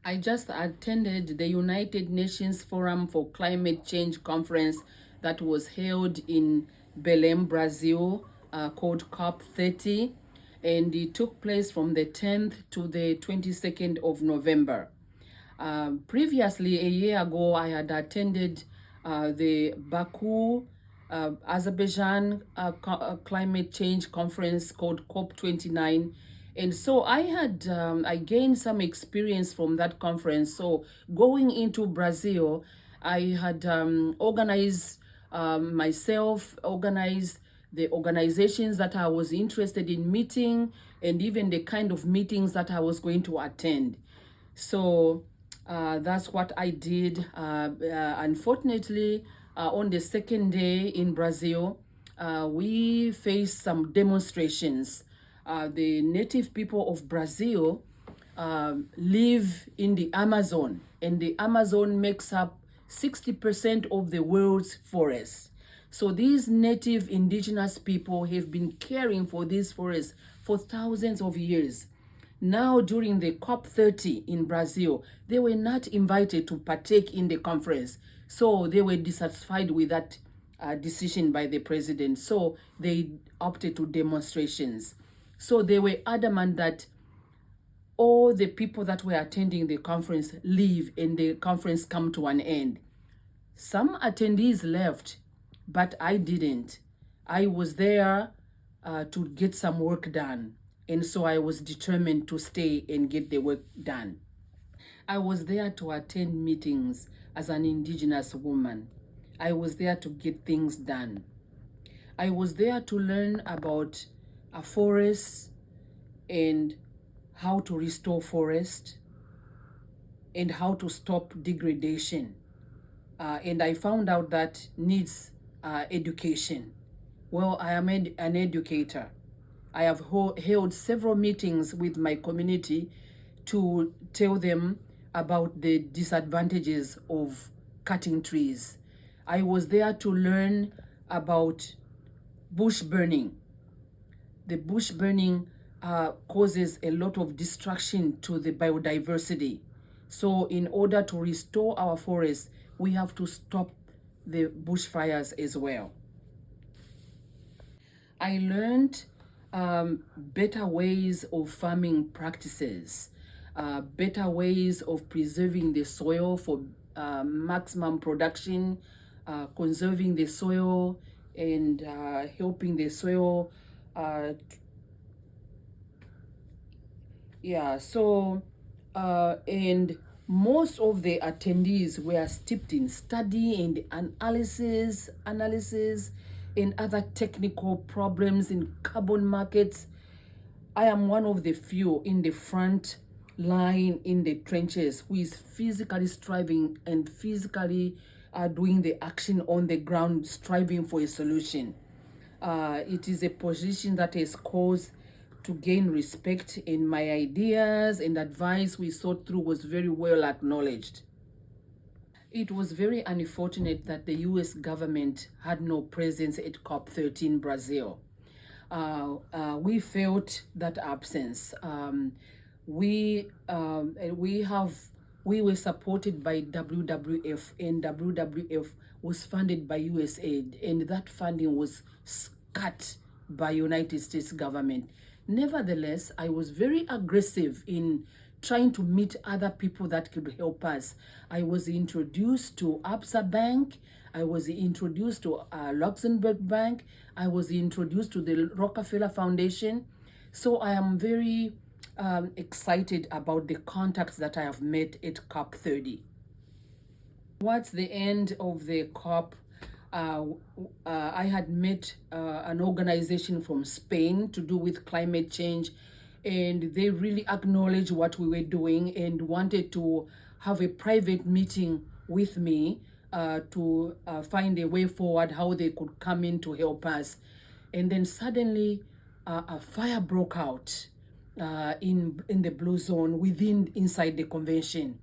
I just attended the United Nations Forum for Climate Change conference that was held in Belem, Brazil, called COP 30, and it took place from the 10th to the 22nd of November. Previously, a year ago, I had attended the Baku, Azerbaijan climate change conference called COP 29. And so I gained some experience from that conference. So going into Brazil, I had organized the organizations that I was interested in meeting, and even the kind of meetings that I was going to attend. So that's what I did. Unfortunately, on the second day in Brazil, we faced some demonstrations. The native people of Brazil live in the Amazon, and the Amazon makes up 60% of the world's forests. So these native indigenous people have been caring for these forests for thousands of years. Now, during the COP 30 in Brazil, they were not invited to partake in the conference. So they were dissatisfied with that decision by the president. So they opted to demonstrations. So they were adamant that all the people that were attending the conference leave and the conference come to an end. Some attendees left, but I didn't. I was there to get some work done. And so I was determined to stay and get the work done. I was there to attend meetings as an indigenous woman. I was there to get things done. I was there to learn about a forest and how to restore forest and how to stop degradation. And I found out that needs education. Well, I am an educator. I have held several meetings with my community to tell them about the disadvantages of cutting trees. I was there to learn about bush burning. The bush burning causes a lot of destruction to the biodiversity. So in order to restore our forests, we have to stop the bushfires as well. I learned better ways of farming practices, better ways of preserving the soil for maximum production, conserving the soil, and helping the soil. And most of the attendees were steeped in study and analysis and other technical problems in carbon markets. I am one of the few in the front line in the trenches who is physically striving and physically doing the action on the ground, striving for a solution. It is a position that has caused to gain respect, and my ideas and advice we sought through was very well acknowledged. It was very unfortunate that the US government had no presence at COP 13 Brazil. We felt that absence. We were supported by WWF, and WWF was funded by USAID, and that funding was cut by United States government. Nevertheless, I was very aggressive in trying to meet other people that could help us. I was introduced to Absa Bank. I was introduced to Luxembourg Bank. I was introduced to the Rockefeller Foundation. So I am very excited about the contacts that I have met at COP 30. Towards the end of the COP, I had met an organization from Spain to do with climate change, and they really acknowledged what we were doing and wanted to have a private meeting with me to find a way forward, how they could come in to help us. And then suddenly a fire broke out in the blue zone inside the convention.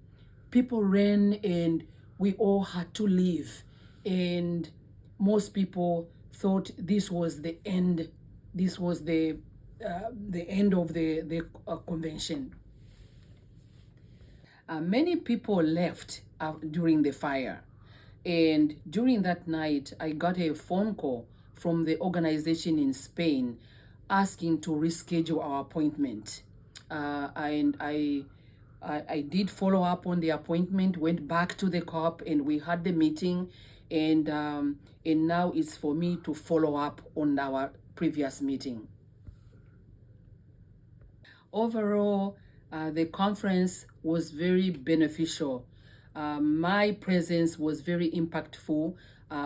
People ran and we all had to leave, and most people thought this was the end. This was the end of the convention. Many people left during the fire. And during that night, I got a phone call from the organization in Spain asking to reschedule our appointment. And I did follow up on the appointment, went back to the COP, and we had the meeting. And now it's for me to follow up on our previous meeting. Overall, the conference was very beneficial. My presence was very impactful.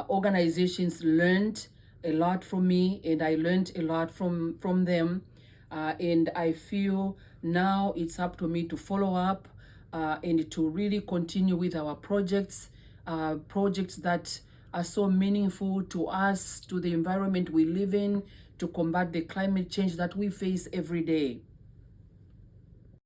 Organizations learned a lot from me, and I learned a lot from them. And I feel now it's up to me to follow up and to really continue with our projects, projects that are so meaningful to us, to the environment we live in, to combat the climate change that we face every day.